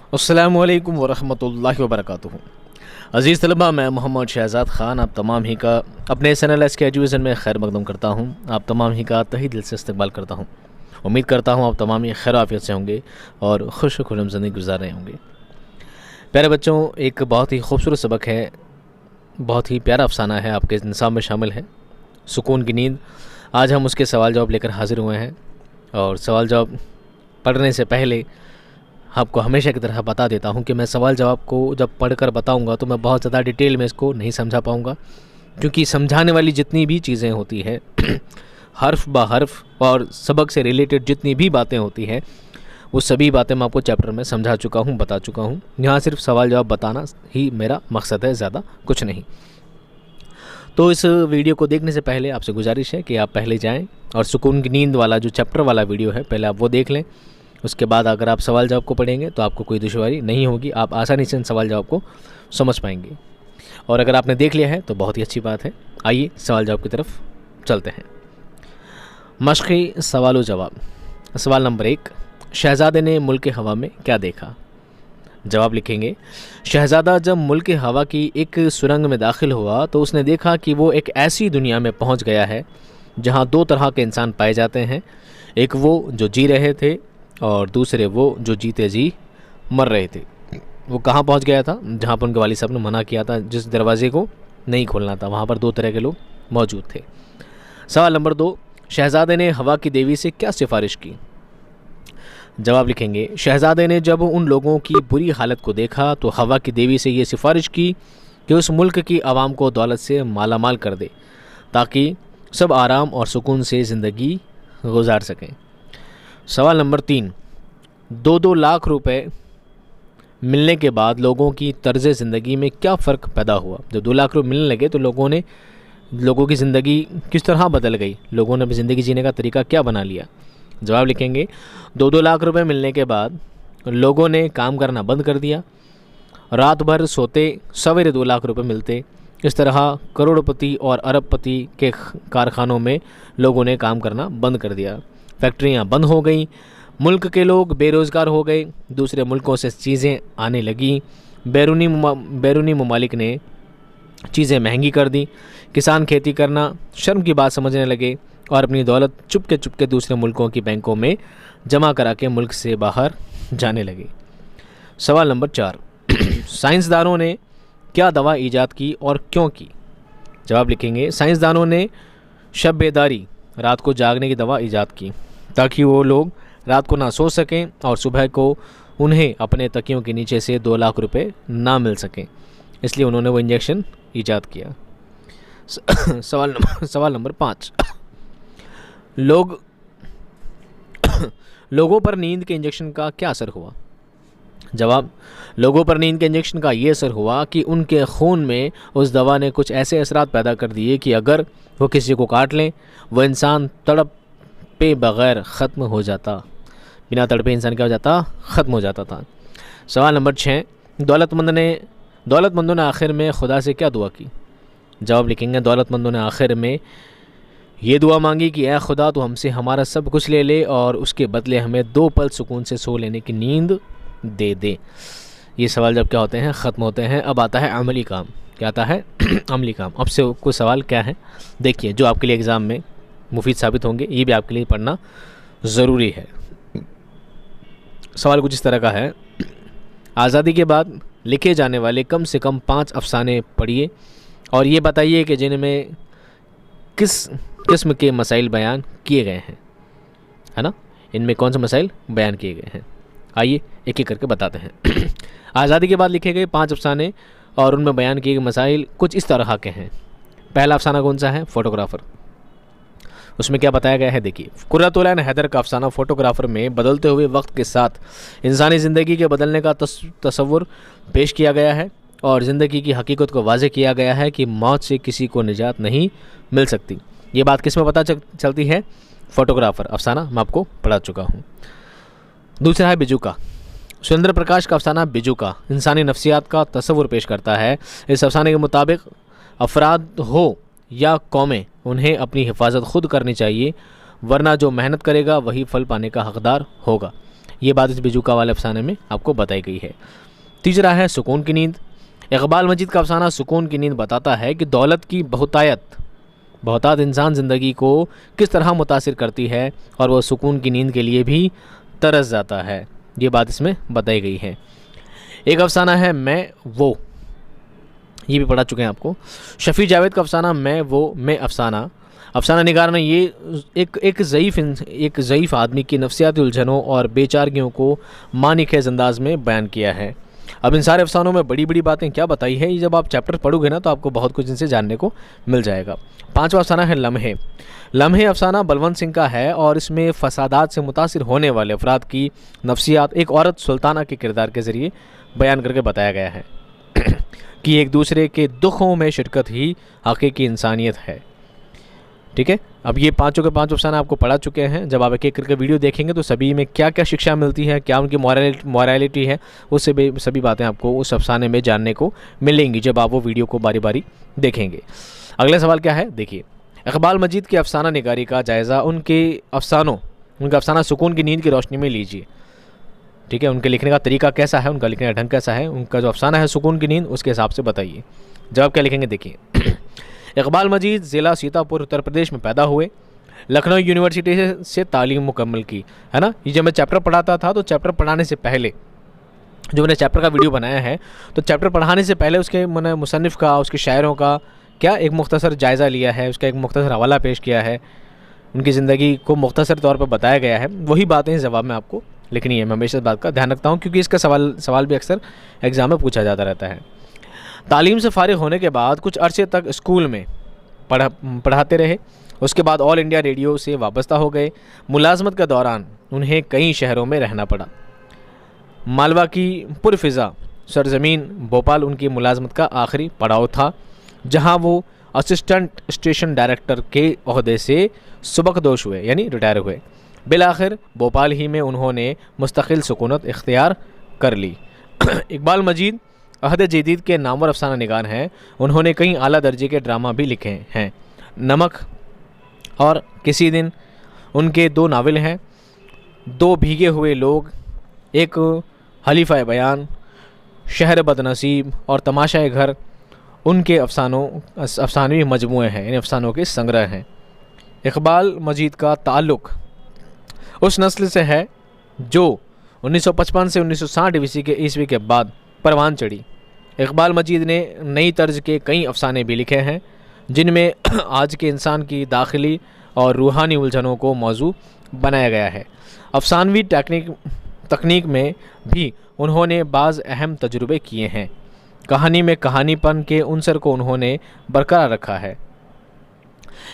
अस्सलामुअलैकुम वरहमतुल्लाहि वबरकातुहू। अज़ीज़ तलबा, मैं मोहम्मद शहज़ाद ख़ान आप तमाम ही का अपने SNLS के एजुकेशन में खैर मकदम करता हूँ। आप तमाम ही का तहे दिल से इस्तकबाल करता हूँ। उम्मीद करता हूँ आप तमाम ही खैर आफियत से होंगे और खुश खुशम ज़िंदगी गुजार रहे होंगे। प्यारे बच्चों, एक बहुत ही खूबसूरत सबक है, बहुत ही प्यारा अफसाना है, आपके निसाब में शामिल है, सुकून की नींद। आज हम उसके सवाल जवाब लेकर हाज़िर हुए हैं और सवाल जवाब पढ़ने से पहले आपको हमेशा की तरह बता देता हूं कि मैं सवाल जवाब को जब पढ़कर बताऊंगा तो मैं बहुत ज़्यादा डिटेल में इसको नहीं समझा पाऊंगा, क्योंकि समझाने वाली जितनी भी चीज़ें होती है हर्फ ब हर्फ और सबक से रिलेटेड जितनी भी बातें होती हैं वो सभी बातें मैं आपको चैप्टर में समझा चुका हूं, बता चुका हूं। यहाँ सिर्फ सवाल जवाब बताना ही मेरा मकसद है, ज़्यादा कुछ नहीं। तो इस वीडियो को देखने से पहले आपसे गुजारिश है कि आप पहले जाएँ और सुकून की नींद वाला जो चैप्टर वाला वीडियो है पहले आप वो देख लें। उसके बाद अगर आप सवाल जवाब को पढ़ेंगे तो आपको कोई दुश्वारी नहीं होगी, आप आसानी से इन सवाल जवाब को समझ पाएंगे। और अगर आपने देख लिया है तो बहुत ही अच्छी बात है। आइए सवाल जवाब की तरफ चलते हैं। मश्क़ी सवाल व जवाब। सवाल नंबर 1, शहज़ादे ने मुल्क हवा में क्या देखा? जवाब लिखेंगे, शहज़ादा जब मुल्क हवा की एक सुरंग में दाखिल हुआ तो उसने देखा कि वो एक ऐसी दुनिया में पहुंच गया है जहां दो तरह के इंसान पाए जाते हैं, एक वो जो जी रहे थे और दूसरे वो जो जीते जी मर रहे थे। वो कहाँ पहुँच गया था? जहाँ पर उनके वालिद साहब ने मना किया था, जिस दरवाज़े को नहीं खोलना था, वहाँ पर दो तरह के लोग मौजूद थे। सवाल नंबर 2, शहज़ादे ने हवा की देवी से क्या सिफारिश की? जवाब लिखेंगे, शहज़ादे ने जब उन लोगों की बुरी हालत को देखा तो हवा की देवी से ये सिफारिश की कि उस मुल्क की आवाम को दौलत से माला माल कर दे ताकि सब आराम और सुकून से ज़िंदगी गुजार सकें। सवाल नंबर 3, 2-2 लाख रुपए मिलने के बाद लोगों की तर्ज ज़िंदगी में क्या फ़र्क पैदा हुआ? जब 2 लाख रुपये मिलने लगे तो लोगों की ज़िंदगी किस तरह बदल गई? लोगों ने अपनी ज़िंदगी जीने का तरीका क्या बना लिया? जवाब लिखेंगे, 2-2 लाख रुपए मिलने के बाद लोगों ने काम करना बंद कर दिया, रात भर सोते, सवेरे 2 लाख रुपए मिलते। इस तरह करोड़पति और अरबपति के कारखानों में लोगों ने काम करना बंद कर दिया, फैक्ट्रियां बंद हो गईं, मुल्क के लोग बेरोज़गार हो गए, दूसरे मुल्कों से चीज़ें आने लगीं, बैरूनी ममालिक ने चीज़ें महंगी कर दी, किसान खेती करना शर्म की बात समझने लगे और अपनी दौलत चुपके दूसरे मुल्कों की बैंकों में जमा करा के मुल्क से बाहर जाने लगे। सवाल नंबर 4, साइंसदानों ने क्या दवा ईजाद की और क्यों की? जवाब लिखेंगे, साइंसदानों ने शब बेदारी, रात को जागने की दवा ईजाद की ताकि वो लोग रात को ना सो सकें और सुबह को उन्हें अपने तकियों के नीचे से 2 लाख रुपए ना मिल सकें, इसलिए उन्होंने वो इंजेक्शन ईजाद किया। सवाल नंबर 5, लोगों पर नींद के इंजेक्शन का क्या असर हुआ? जवाब, लोगों पर नींद के इंजेक्शन का ये असर हुआ कि उनके खून में उस दवा ने कुछ ऐसे असरात पैदा कर दिए कि अगर वो किसी को काट लें वह इंसान तड़पे बग़ैर ख़त्म हो जाता, बिना तड़पे इंसान क्या हो जाता? ख़त्म हो जाता था। सवाल नंबर 6, दौलतमंदों ने आखिर में खुदा से क्या दुआ की? जवाब लिखेंगे, दौलतमंदों ने आखिर में ये दुआ मांगी कि ऐ खुदा तो हमसे हमारा सब कुछ ले ले और उसके बदले हमें 2 पल सुकून से सो लेने की नींद दे दे। ये सवाल जब क्या होते हैं? ख़त्म होते हैं। अब आता है अमली काम। क्या आता है? अमली काम। अब से कुछ सवाल क्या है देखिए, जो आपके लिए एग्ज़ाम में मुफीद साबित होंगे, ये भी आपके लिए पढ़ना ज़रूरी है। सवाल कुछ इस तरह का है, आज़ादी के बाद लिखे जाने वाले कम से कम 5 अफसाने पढ़िए और ये बताइए कि जिनमें किस किस्म के मसाइल बयान किए गए हैं, है ना? इनमें कौन से मसाइल बयान किए गए हैं? आइए एक एक करके बताते हैं। आज़ादी के बाद लिखे गए 5 अफसाने और उनमें बयान किए गए मसाइल कुछ इस तरह के हैं। पहला अफसाना कौन सा है? फ़ोटोग्राफ़र। उसमें क्या बताया गया है देखिए, कुर्रतुल ऐन हैदर का अफसाना फ़ोटोग्राफ़र में बदलते हुए वक्त के साथ इंसानी ज़िंदगी के बदलने का तस्वुर पेश किया गया है और ज़िंदगी की हकीकत को वाज़ेह किया गया है कि मौत से किसी को निजात नहीं मिल सकती। ये बात किस में पता चलती है? फ़ोटोग्राफ़र अफसाना मैं आपको पढ़ा चुका हूँ। दूसरा है बिजूका। सुरेंद्र प्रकाश का अफसाना बिजूका इंसानी नफ्सियात का तस्वुर पेश करता है। इस अफसाने के मुताबिक अफराद हो या कौमें, उन्हें अपनी हिफाजत खुद करनी चाहिए, वरना जो मेहनत करेगा वही फल पाने का हकदार होगा। ये बात इस बेजुका वाले अफसाने में आपको बताई गई है। तीसरा है सुकून की नींद। इकबाल मजीद का अफसाना सुकून की नींद बताता है कि दौलत की बहुतात इंसान ज़िंदगी को किस तरह मुतासिर करती है और वह सुकून की नींद के लिए भी तरस जाता है। ये बात इसमें बताई गई है। एक अफसाना है मैं वो, ये भी पढ़ा चुके हैं आपको। शफ़ी जावेद का अफसाना मैं अफसाना निगार ने ये एक ज़ईफ़ आदमी की नफ्सियाती उलझनों और बेचारगियों को मानिखेज़ अंदाज में बयान किया है। अब इन सारे अफसानों में बड़ी बड़ी बातें क्या बताई है, ये जब आप चैप्टर पढ़ोगे ना तो आपको बहुत कुछ इनसे जानने को मिल जाएगा। पांचवा अफसाना है लम्हे अफसाना बलवंत सिंह का है और इसमें फसादात से मुतासिर होने वाले अफराद की नफ्सियात एक औरत सुल्ताना के किरदार के ज़रिए बयान करके बताया गया है कि एक दूसरे के दुखों में शिरकत ही हकीकी इंसानियत है। ठीक है, अब ये पांचों के पांच अफसाना आपको पढ़ा चुके हैं। जब आप एक एक करके वीडियो देखेंगे तो सभी में क्या क्या शिक्षा मिलती है, क्या उनकी मॉरलिटी है, उससे भी सभी बातें आपको उस अफसाने में जानने को मिलेंगी जब आप वो वीडियो को बारी बारी देखेंगे। अगला सवाल क्या है, देखिए। इकबाल मजीद की अफसाना निगारी का जायज़ा उनका अफसाना सुकून की नींद की रोशनी में लीजिए। ठीक है, उनके लिखने का तरीका कैसा है, उनका लिखने का ढंग कैसा है, उनका जो अफसाना है सुकून की नींद, उसके हिसाब से बताइए। जवाब क्या लिखेंगे, देखिए। इकबाल मजीद ज़िला सीतापुर उत्तर प्रदेश में पैदा हुए। लखनऊ यूनिवर्सिटी से तालीम मुकम्मल की, है ना। ये जब मैं चैप्टर पढ़ाता था तो चैप्टर पढ़ाने से पहले जो मैंने चैप्टर का वीडियो बनाया है तो चैप्टर पढ़ाने से पहले उसके मैंने मुसन्निफ़ का, उसके शायरों का क्या एक मुख्तसर जायज़ा लिया है, उसका एक मुख्तसर हवाला पेश किया है, उनकी ज़िंदगी को मुख्तसर तौर पर बताया गया है। वही बातें इस जवाब में आपको लिखनी है। मैं हमेशा इस बात का ध्यान रखता हूँ क्योंकि इसका सवाल भी अक्सर एग्ज़ाम में पूछा जाता रहता है। तालीम से फारिग होने के बाद कुछ अरसे तक स्कूल में पढ़ाते रहे। उसके बाद ऑल इंडिया रेडियो से वाबस्ता हो गए। मुलाजमत के दौरान उन्हें कई शहरों में रहना पड़ा। मालवा की पुरफ़िज़ा सरजमीन भोपाल उनकी मुलाजमत का आखिरी पड़ाव था, जहां वो असिस्टेंट स्टेशन डायरेक्टर के ओहदे से सुबकदोश हुए, यानी रिटायर हुए। बिलाखिर भोपाल ही में उन्होंने मुस्तकिल सुकूनत इख्तियार कर ली। इकबाल मजीद अहद जदीद के नामवर अफसाना निगार हैं। उन्होंने कई आला दर्जे के ड्रामा भी लिखे हैं। नमक और किसी दिन उनके 2 नावल हैं। 2 भीगे हुए लोग, एक हलीफ़ा बयान, शहर बदनसीब और तमाशाए घर उनके अफसानवी मजमूए हैं, इन अफसानों के संग्रह हैं। इकबाल मजीद का ताल्लुक़ उस नस्ल से है जो 1955 से 1960 ईस्वी के बाद परवान चढ़ी। इकबाल मजीद ने नई तर्ज के कई अफसाने भी लिखे हैं जिनमें आज के इंसान की दाखिली और रूहानी उलझनों को मौजू बनाया गया है। अफसानवी तकनीक में भी उन्होंने बाज़ अहम तजुर्बे किए हैं। कहानी में कहानीपन के उनसर को उन्होंने बरकरार रखा है।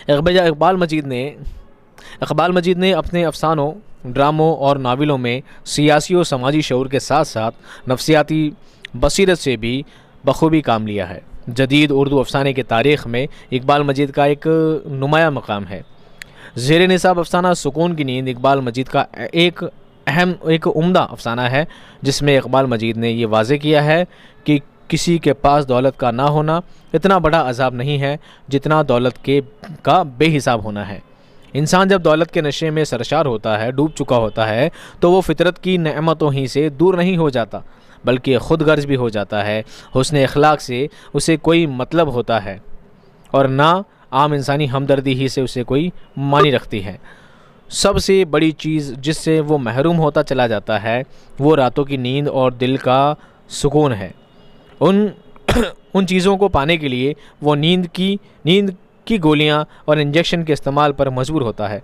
इकबाल मजीद ने अपने अफसानों, ड्रामों और नावलों में सियासी और समाजी शऊर के साथ साथ नफ्सियाती बसीरत से भी बखूबी काम लिया है। जदीद उर्दू अफसाने की तारीख़ में इकबाल मजीद का एक नुमाया मकाम है। ज़ेर निसाब अफसाना सुकून की नींद इकबाल मजीद का एक उम्दा अफसाना है, जिसमें इकबाल मजीद ने ये वाज़े किया है कि किसी के पास दौलत का ना होना इतना बड़ा अज़ाब नहीं है जितना दौलत का बेहिसाब होना है। इंसान जब दौलत के नशे में सरशार होता है, डूब चुका होता है, तो वो फितरत की नेमतों ही से दूर नहीं हो जाता बल्कि ख़ुद गर्ज भी हो जाता है। हुस्न अखलाक से उसे कोई मतलब होता है और ना आम इंसानी हमदर्दी ही से उसे कोई मानी रखती है। सबसे बड़ी चीज़ जिससे वो महरूम होता चला जाता है वो रातों की नींद और दिल का सुकून है। उन चीज़ों को पाने के लिए वो नींद की गोलियां और इंजेक्शन के इस्तेमाल पर मजबूर होता है।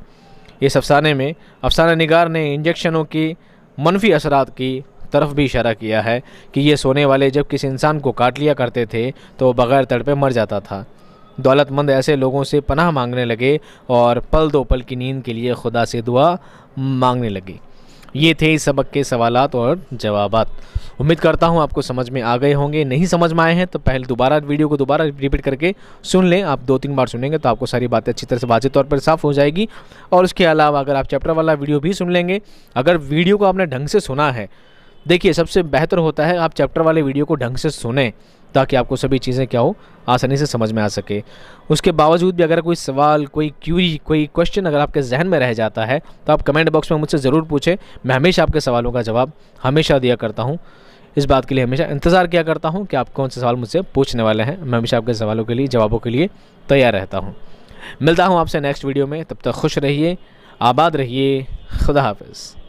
इस अफसाने में अफसाना निगार ने इंजेक्शनों के मनफी असरात की तरफ भी इशारा किया है कि ये सोने वाले जब किसी इंसान को काट लिया करते थे तो वो बग़ैर तड़पे मर जाता था। दौलतमंद ऐसे लोगों से पनाह मांगने लगे और पल दो पल की नींद के लिए खुदा से दुआ मांगने लगे। ये थे इस सबक के सवालात और जवाबात। उम्मीद करता हूँ आपको समझ में आ गए होंगे। नहीं समझ में आए हैं तो पहले वीडियो को दोबारा रिपीट करके सुन लें। आप 2-3 बार सुनेंगे तो आपको सारी बातें अच्छी तरह से वाज़ेह तौर पर साफ़ हो जाएगी। और उसके अलावा अगर आप चैप्टर वाला वीडियो भी सुन लेंगे, अगर वीडियो को आपने ढंग से सुना है, देखिए सबसे बेहतर होता है आप चैप्टर वाले वीडियो को ढंग से सुने ताकि आपको सभी चीज़ें क्या हो, आसानी से समझ में आ सके। उसके बावजूद भी अगर कोई सवाल, कोई क्यूरी, कोई क्वेश्चन अगर आपके जहन में रह जाता है तो आप कमेंट बॉक्स में मुझसे ज़रूर पूछें। मैं हमेशा आपके सवालों का जवाब हमेशा दिया करता हूँ। इस बात के लिए हमेशा इंतज़ार किया करता हूँ कि आप कौन से सवाल मुझसे पूछने वाले हैं। मैं हमेशा आपके सवालों के लिए, जवाबों के लिए तैयार रहता हूँ। मिलता हूँ आपसे नेक्स्ट वीडियो में, तब तक खुश रहिए, आबाद रहिए। खुदा हाफ़िज़।